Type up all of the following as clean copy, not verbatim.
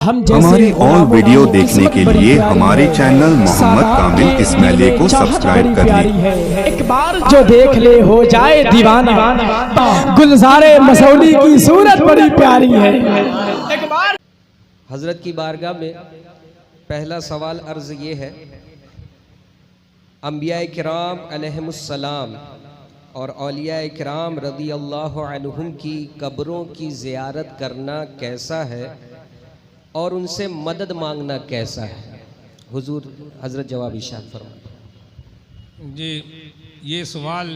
हमारी और वीडियो देखने के लिए हमारे चैनल मोहम्मद कामिल इस्माइली को सब्सक्राइब करिए। एक बार जो देख ले हो जाए दीवाना, गुलजारे मसौली की सूरत बड़ी प्यारी है। एक बार हजरत की बारगाह में पहला सवाल अर्ज ये है, अंबिया किराम अलैहिमुस्सलाम और औलिया किराम रज़ी अल्लाह अन्हुम की कब्रों की ज़ियारत करना कैसा है और उनसे मदद मांगना कैसा है? हुजूर हजरत जवाब इरशाद फरमाएं। जी, ये सवाल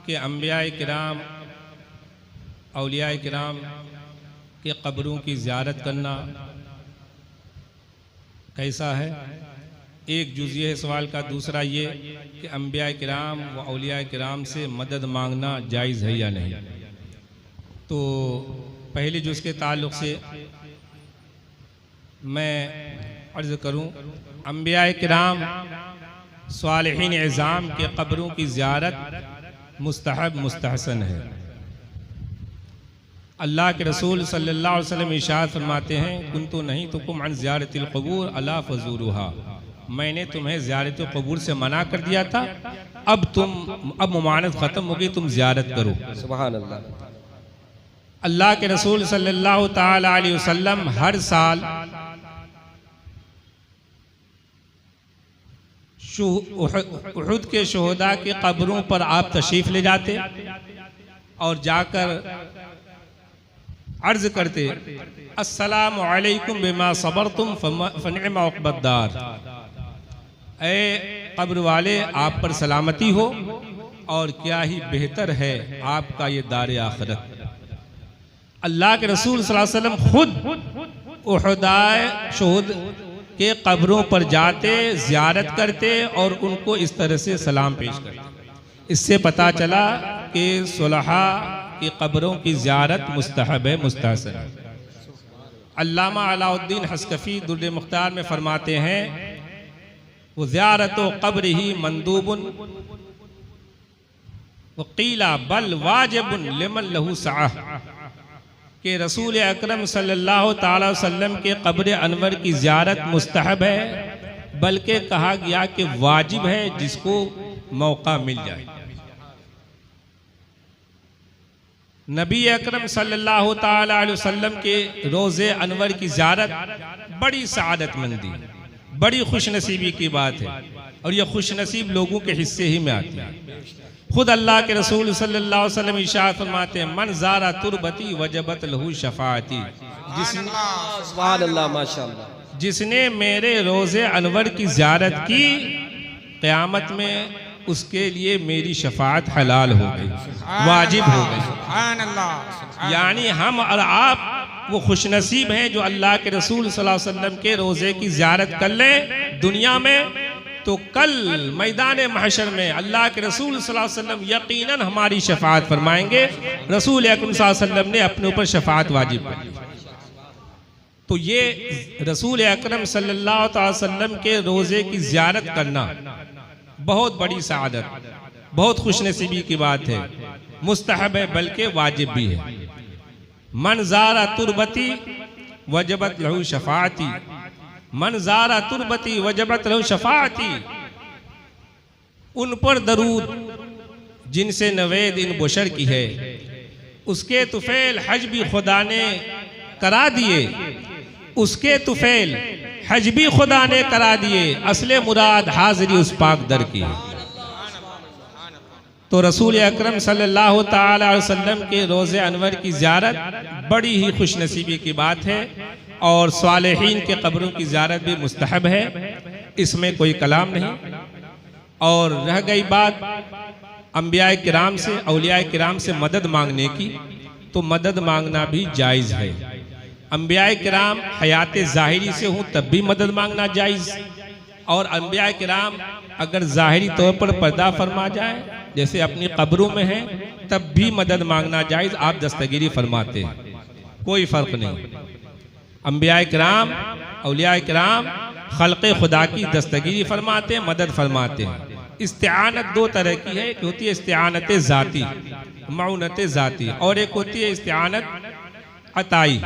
कि अंबिया किराम औलिया किराम के कब्रों की ज़ियारत करना कैसा है, एक जुज़िया है सवाल का। दूसरा ये कि अंबिया किराम व औलिया किराम से मदद मांगना जायज़ है या नहीं। तो पहले जुज़ के ताल्लुक़ से मैं अर्ज़ करूं, अंबिया किराम सालिहीन इज़ाम के कब्रों की ज़ियारत मुस्तहब मुस्तहसन है। अल्लाह के रसूल सल्लल्लाहु अलैहि वसल्लम इरशाद फरमाते हैं, कुन्तु नहीं तो कुम अन ज़ियारतिल क़ुबूर अला फज़ूरुहा, मैंने तुम्हें ज़ियारत क़ुबूर से मना कर दिया था, अब मुमानत ख़त्म हो गई, तुम ज़ियारत करो। सुभान अल्लाह। अल्लाह के रसूल सल्लल्लाहु ताला अलैहि वसल्लम हर साल उहुद के शोहदा के कब्रों पर आप तशरीफ़ ले जाते और जाकर अर्ज़ करते, अस्सलामु अलैकुम बिमा सबरतुम फनिअम उक़बद्दार, ए कब्र वाले आप पर सलामती हो और क्या ही बेहतर है आपका ये दार आखिरत। अल्लाह के रसूल सल्लल्लाहु अलैहि वसल्लम खुद उहुदाए शुहद के कब्रों पर जाते, ज़ियारत करते और उनको इस तरह से सलाम पेश करते। इससे पता चला कि सुलहा की कब्रों की ज़ियारत मुस्तहब है, मुस्तहसन है। अल्लामा अलाउद्दीन हस्कफ़ी दुर्र मुख्तार में फरमाते हैं, वो ज़ियारत क़ब्र ही मंदूबुन वक़ीला बल वाजिबुन लिमन लहू सअह, कि रसूल अकरम सल्लल्लाहु ताला वसल्लम के कब्र अनवर की ज़ियारत मुस्तहब है, बल्कि कहा गया कि वाजिब है जिसको मौका मिल जाए। नबी अकरम सल्लल्लाहु ताला अलैहि वसल्लम के रोज़े अनवर की ज़ियारत बड़ी सआदतमंदी, बड़ी खुशनसीबी की बात है और यह खुशनसीब लोगों के हिस्से ही में आती है। खुद अल्लाह के रसूल सल्लल्लाहु अलैहि वसल्लम इरशाद फरमाते हैं, मन ज़ारा तुरबती वजबत लहू शफाअती, जिसने मेरे रोज़े अनवर की ज़ियारत की, क़यामत में उसके लिए मेरी शफाअत हलाल हो गई, वाजिब हो गई। यानी हम और आप वो खुशनसीब हैं जो अल्लाह के रसूल सल्लल्लाहु अलैहि वसल्लम के रोज़े की ज़ियारत कर लें दुनिया में, तो कल मैदान महशर में अल्लाह के रसूल सल्लल्लाहु अलैहि वसल्लम यकीनन हमारी शफाअत फरमाएंगे। रसूल अकरम सल्लल्लाहु अलैहि वसल्लम ने अपने ऊपर शफाअत वाजिब कर दी। तो ये रसूल अकरम सल्लल्लाहु अलैहि वसल्लम के रोज़े की ज़ियारत करना बहुत बड़ी सआदत, बहुत खुशनसीबी की बात है, मुस्तहब है बल्कि वाजिब भी है। मन ज़ारा तुरबती वजबत लहू शफाअती, मन ज़ारा तुरबती वजबत लहू शफाअती, उन पर दरूद जिनसे नवेद इन बशर की है, उसके तुफैल हज भी खुदा ने करा दिए, उसके तुफैल हज भी खुदा ने करा दिए, असले मुराद हाज़िरी उस पाक दर की। तो रसूल अकरम सल्लल्लाहु ताला अलैहि वसल्लम के रोज़े अनवर की ज़ियारत बड़ी ही खुशनसीबी की बात है और सालेहीन के कब्रों की ज़ियारत भी मुस्तहब है, इसमें कोई कलाम नहीं। और रह गई बात अंबिया किराम से, औलिया किराम से मदद मांगने की, तो मदद मांगना भी जायज़ है। अंबिया किराम हयात ज़ाहिरी से हूँ तब भी मदद मांगना जायज़, और अंबिया किराम अगर ज़ाहिरी तौर पर पर्दा फरमा जाए, जैसे अपनी कब्रों में है, तब भी मदद मांगना जायज़, आप दस्तगीरी फरमाते हैं, कोई फ़र्क नहीं। अंबिया किराम औलिया किराम खल्क़े खुदा की दस्तगीरी फरमाते हैं, मदद फरमाते हैं। इस्तिआनत दो तरह की है, एक होती है इस्तिआनत ज़ाती, मऊनत ज़ाती, और एक होती है इस्तिआनत अताई।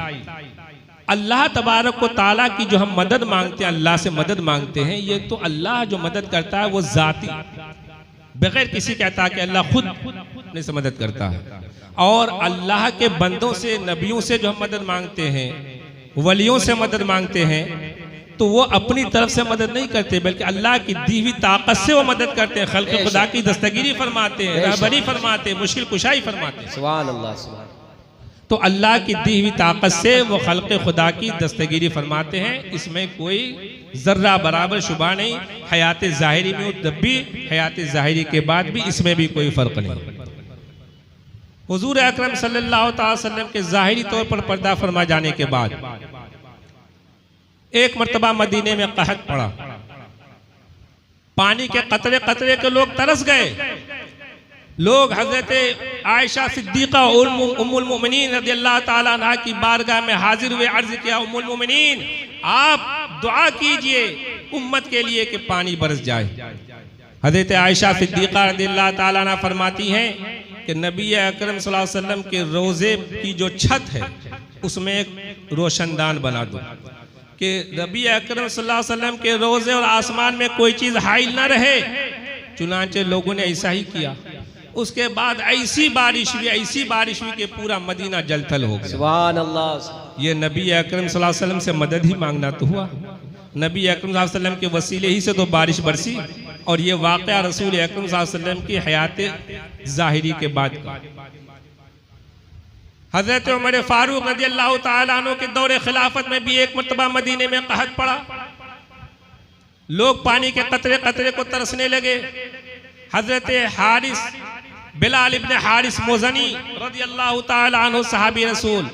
अल्लाह तबारक व तआला की जो हम मदद मांगते हैं, अल्लाह से मदद मांगते हैं, ये तो अल्लाह जो मदद करता है वो जाती, बगैर किसी कहता कि अल्लाह खुद अपने से मदद करता है। और अल्लाह के बंदों से, नबियों से जो हम मदद मांगते हैं, वलियों से मदद मांगते हैं, तो वो अपनी तरफ से मदद नहीं करते, बल्कि अल्लाह की दी हुई ताकत से वो मदद करते हैं। खल्क़ खुदा की दस्तगीरी फरमाते हैं, रहबरी फरमाते हैं, मुश्किल कुशाई फरमाते हैं। सुभान अल्लाह, सुभान। तो अल्लाह की दी हुई ताकत से वो खल्क़ खुदा की दस्तगीरी फरमाते हैं, इसमें कोई जर्रा बराबर शुबा नहीं। हयात ज़ाहिरी में तब भी, हयात ज़ाहिरी के बाद भी, इसमें भी कोई फ़र्क नहीं। हुजूर अकरम सल्लल्लाहु अलैहि वसल्लम के ज़ाहिरी तौर पर पर्दा फरमा जाने के बाद एक मर्तबा मदीने में कहत पड़ा, पानी के कतरे कतरे के लोग तरस गए। लोग हजरत आयशा सिद्दीक़ा उम्मुल मोमिनीन रज़ियल्लाहु ताला अन्हा की बारगाह में हाजिर हुए, अर्ज किया, उम्मुल मोमिनीन आप दुआ कीजिए उम्मत के लिए कि पानी बरस जाए। हजरत आयशा सिद्दीक़ा रज़ियल्लाहु ताला अन्हा फरमाती हैं कि नबी अकरम सल्लल्लाहु अलैहि वसल्लम के रोज़े की जो छत है उसमें एक रोशनदान बना दो, कि नबी अकरम सल्लल्लाहु अलैहि वसल्लम के रोज़े और आसमान में कोई चीज़ हाइल ना रहे। चुनांचे लोगों ने ऐसा ही किया। उसके बाद ऐसी बारिश हुई कि पूरा मदीना जलथल हो गया। सुभान अल्लाह। ये नबी अकरम सल्लल्लाहु अलैहि वसल्लम से मदद ही मांगना तो हुआ। नबी अकरम सल्लल्लाहु अलैहि वसल्लम के वसीले ही से तो बारिश बरसी, और ये वाक़या रसूल अकरम सल्लल्लाहु अलैहि वसल्लम की हयात ज़ाहिरी के बाद का। हजरत उमर फारूक रज़ियल्लाहु ताला अन्हु के दौरे खिलाफत में भी एक मर्तबा मदीने में कहत पड़ा। लोग पानी के कतरे कतरे को तरसने लगे। हजरत हारिस बिलाल इब्न हारिस मोज़नी रज़ियल्लाहु ताला अन्हु सहाबी रसूल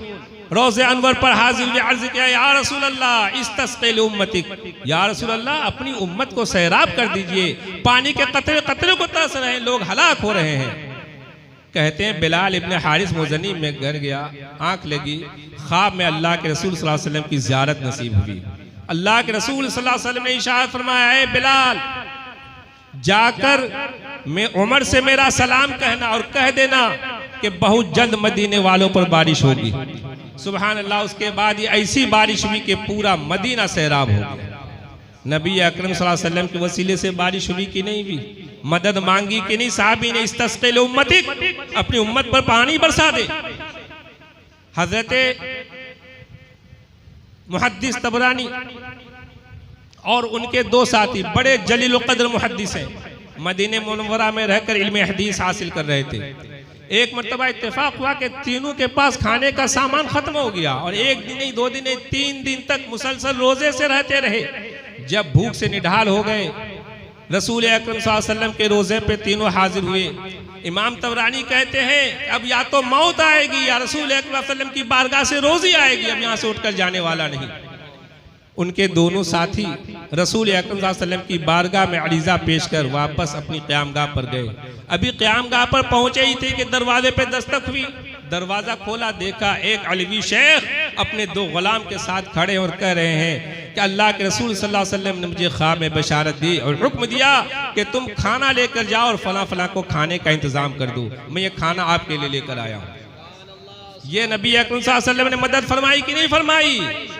रोज़े अनवर पर हाजिर हुए, अर्ज़ किया, या रसूल अल्लाह इस्तस्क़ी लिउम्मतिक, या रसूल अल्लाह अपनी उम्मत को सैराब कर दीजिए, पानी के कतरे कतरे को तरस रहे हैं, लोग हलाक हो रहे हैं। कहते हैं बिलाल इब्न हारिस मोज़नी में घर गया, आंख लगी, ख्वाब में अल्लाह के रसूल सल्लल्लाहु अलैहि वसल्लम की ज़ियारत नसीब हुई। अल्लाह के रसूल सल्लल्लाहु अलैहि वसल्लम ने इशारा फरमाया, है बिलाल जाकर मैं उमर से मेरा सलाम कहना और कह देना कि बहुत जल्द मदीने वालों पर बारिश होगी। सुभान अल्लाह। उसके बाद ये ऐसी बारिश हुई कि पूरा मदीना सैराब हो गया। नबी अकरम सल्लल्लाहु अलैहि वसल्लम के वसीले से बारिश हुई कि नहीं हुई? मदद मांगी कि नहीं? साहबी ने इस्तस्क़ी लिउम्मतिक, अपनी उम्मत पर पानी बरसा दे। हजरत मुहद्दिस तबरानी और उनके दो साथी बड़े जलील क़द्र मुहद्दिस हैं, मदीने मुनव्वरा में रहकर इल्म हदीस हासिल कर रहे थे। एक मर्तबा इत्तेफाक हुआ कि तीनों के पास खाने का सामान खत्म हो गया, और एक दिन नहीं, 2 दिन नहीं, 3 दिन तक मुसलसल रोजे से रहते रहे। जब भूख से निढाल हो गए, रसूल अकरम सल्लल्लाहु अलैहि वसल्लम के रोजे पे तीनों हाजिर हुए। इमाम तबरानी कहते हैं अब या तो मौत आएगी या रसूल अकरम सल्लल्लाहु अलैहि वसल्लम की बारगाह से रोजी आएगी, अब यहाँ से उठकर जाने वाला नहीं। उनके दोनों साथी रसूल अकरम सल्लल्लाहु अलैहि वसल्लम की बारगाह में अरीज़ा पेश कर वापस अपनी क़यामगाह पर गए। अभी क़यामगाह पर पहुंचे ही थे कि दरवाजे पे दस्तक हुई। दरवाज़ा खोला, देखा एक अलवी शेख अपने 2 गुलाम के साथ खड़े और कह रहे हैं कि अल्लाह के रसूल सल्लल्लाहु अलैहि वसल्लम ने मुझे ख्वाब में बशारत दी और हुक्म दिया कि तुम खाना लेकर जाओ और फला फला को खाने का इंतज़ाम कर दो, मैं ये खाना आपके लिए लेकर आया हूँ। ये नबी अकरम सल्लल्लाहु अलैहि वसल्लम ने मदद फरमाई कि नहीं फरमाई?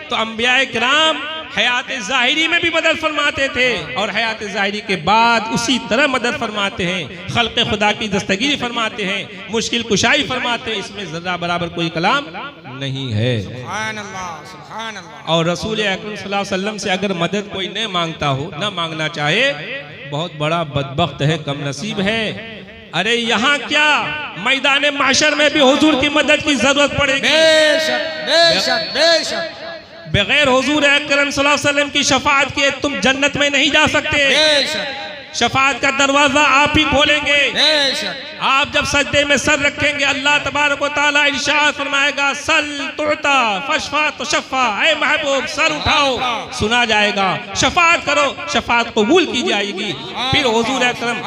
तो अंबिया किराम हयात ज़ाहिरी में भी मदद फरमाते थे, और हयात ज़ाहिरी के बाद उसी तरह मदद फरमाते हैं, खल्क़ खुदा की दस्तगीरी फरमाते हैं, मुश्किल कुशाई फरमाते हैं। इसमें ज़र्रा बराबर कोई कलाम नहीं है। सुभान अल्लाह, सुभान अल्लाह। और रसूल अकरम सल्लल्लाहु अलैहि वसल्लम से अगर मदद कोई न मांगता हो, न मांगना चाहे, बहुत बड़ा बदबख्त है, कम नसीब है। अरे यहाँ क्या, मैदान माशर में भी हुजूर की मदद की जरूरत पड़ेगी। बेशक बेशक बेशक। बगैर हुजूर अकरम सल्लल्लाहु अलैहि वसल्लम की शफाअत के तुम जन्नत में नहीं जा सकते। शफाअत का दरवाजा आप ही खोलेंगे। आप जब सजदे में सर रखेंगे, अल्लाह तबारक व तआला इरशाद फरमाएगा, सल तुअता फशफा तुशफ़ा, ऐ महबूब सर उठाओ, सुना जाएगा, शफाअत करो, शफाअत कबूल की जाएगी। फिर हुजूर अकरम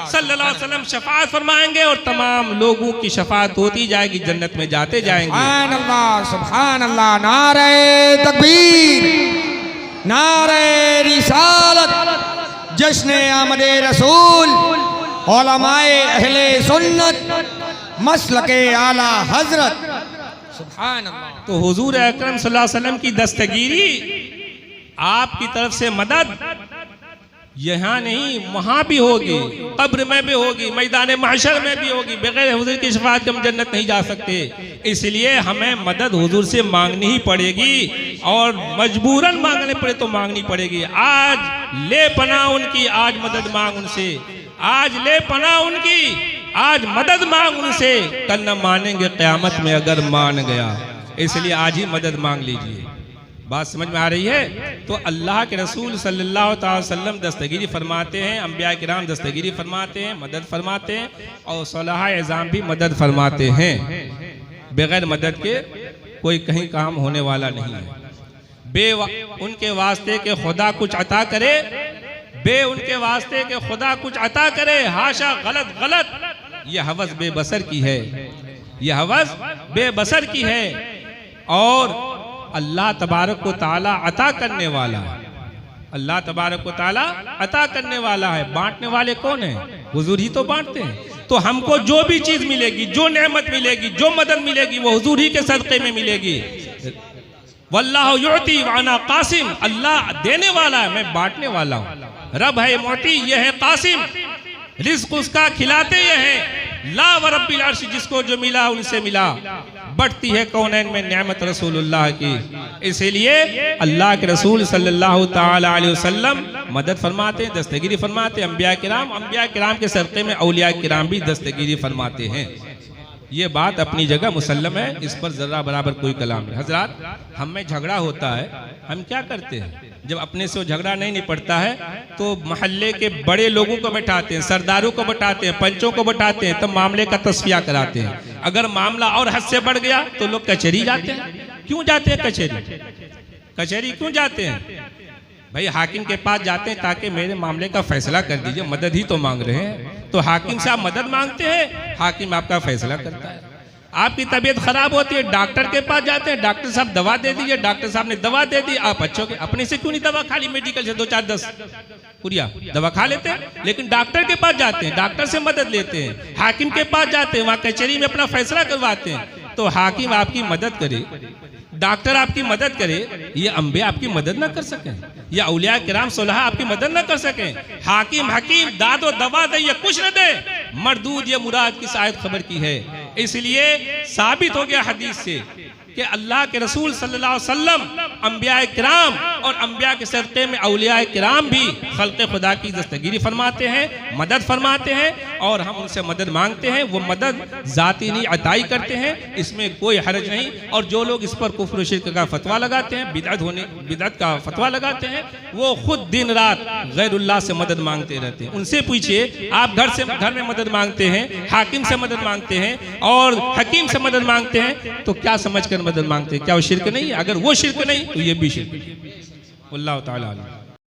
सल्लल्लाहु अलैहि वसल्लम शफाअत फरमाएंगे और तमाम लोगों की शफाअत होती जाएगी, जन्नत में जाते जाएंगे। सुभान अल्लाह, सुभान अल्लाह। नारे तकबीर, नारे रिसालत, जश्न आमदे रसूल, उलमाए अहले सुन्नत, मसलके आला हजरत, सुभान अल्लाह। तो हुजूर अकरम सल्लल्लाहु अलैहि वसल्लम की दस्तगीरी, आपकी तरफ से मदद यहाँ नहीं वहाँ भी होगी, कब्र में भी होगी, मैदान महशर में भी होगी। बगैर हुजूर की शफाअत के हम जन्नत नहीं जा सकते। इसलिए हमें मदद हुजूर से मांगनी ही पड़ेगी, और मजबूरन मांगने पड़े तो मांगनी पड़ेगी। आज ले पना उनकी, आज मदद मांग उनसे, आज ले पना उनकी, आज मदद मांग उनसे। कल न मानेंगे क़यामत में अगर मान गया, इसलिए आज ही मदद मांग लीजिए। बात समझ में आ रही है? तो अल्लाह के रसूल सल्लल्लाहु अलैहि वसल्लम दस्तगीरी फरमाते हैं, अंबिया किराम दस्तगीरी फरमाते हैं, मदद फरमाते हैं, और सलाह एज़ाम भी मदद फरमाते हैं। बगैर मदद के कोई कहीं काम होने वाला नहीं है। उनके वास्ते के खुदा कुछ अता करे, उनके वास्ते के खुदा कुछ अता करे, हाशा, गलत गलत। यह हवस बेबसर की है, यह हवस बेबसर की है। और अल्लाह तबारक व ताला अता करने वाला, अल्लाह तबारक व ताला अता करने वाला है। बांटने वाले कौन है? हुजूर ही तो बांटते हैं। तो हमको जो भी चीज मिलेगी, जो नेमत मिलेगी, जो मदद मिलेगी, वो हुजूर ही के सदक़े में मिलेगी। वल्लाहु युअती व अना कासिम, अल्लाह देने वाला है, मैं बांटने वाला हूँ। रब है मोती, यह है कासिम, रिज़्क़ उसका खिलाते ये हैं। ला व रब्बिल अर्श, जिसको जो मिला उनसे मिला। बढ़ती है कौनैन में नेमत रसूलुल्लाह की। इसीलिए अल्लाह के रसूल सल्लल्लाहु ताला अलैहि वसल्लम मदद फरमाते हैं, दस्तगीरी फरमाते हैं। अंबिया किराम के सदक़े में औलिया किराम भी दस्तगीरी फरमाते हैं। ये बात अपनी जगह मुसल्लम है, इस पर जरा बराबर कोई कलाम नहीं। हजरात, हम में झगड़ा होता है, हम क्या करते हैं? जब अपने से वो झगड़ा नहीं निपटता है तो मोहल्ले के बड़े लोगों को बैठाते हैं, सरदारों को बैठाते हैं, पंचों को बैठाते हैं, तब मामले का तस्फिया कराते हैं। अगर मामला और हद से बढ़ गया तो लोग कचहरी जाते हैं। क्यों जाते हैं कचहरी? कचहरी क्यों जाते हैं? भाई हाकिम के पास जाते हैं ताकि मेरे मामले का फैसला कर दीजिए, मदद ही तो मांग रहे हैं। तो हाकिम से आप मदद मांगते हैं, हाकिम आपका फैसला करता है। आपकी तबीयत खराब होती है, डॉक्टर के पास जाते हैं, डॉक्टर साहब दवा दे दीजिए, डॉक्टर साहब ने दवा दे दी, आप अच्छों के अपने से क्यों नहीं दवा खा ली? मेडिकल से 2 4 10 पुरिया दवा खा लेते हैं, लेकिन डॉक्टर के पास जाते हैं, डॉक्टर से मदद लेते हैं। हाकिम के पास जाते हैं, वहाँ कचहरी में अपना फैसला करवाते हैं। तो हाकिम आपकी मदद करे, डॉक्टर आपकी मदद करे, ये अंबिया आपकी मदद ना कर सके, या औलिया किराम सोलहा आपकी मदद ना कर सके। हाकिम हकीम दादो दवा दे या कुछ न दे, मरदूद ये मुराद की शायद खबर की है। इसलिए साबित हो गया हदीस से कि अल्लाह के रसूल सल्लल्लाहु अलैहि वसल्लम अंबिया किराम और अंबिया के सदक़े में औलिया किराम भी खल्क़े खुदा की दस्तगीरी फरमाते हैं, मदद फरमाते हैं, और हम उनसे मदद मांगते हैं। वो मदद ज़ाती नहीं अताई करते हैं, इसमें कोई हरज नहीं। और जो लोग इस पर कुफ्र शिर्क का फतवा लगाते हैं, बिदअत का फतवा लगाते हैं, वो खुद दिन रात गैरुल्लाह से मदद मांगते रहते हैं। उनसे पूछिए, आप घर में मदद मांगते हैं, हाकिम से मदद मांगते हैं और हकीम से मदद मांगते हैं, तो क्या समझ कर मदद मांगते हैं? क्या वो शिर्क नहीं है? अगर वो शिर्क नहीं तो ये भी शिर्क है। अल्लाह ताला।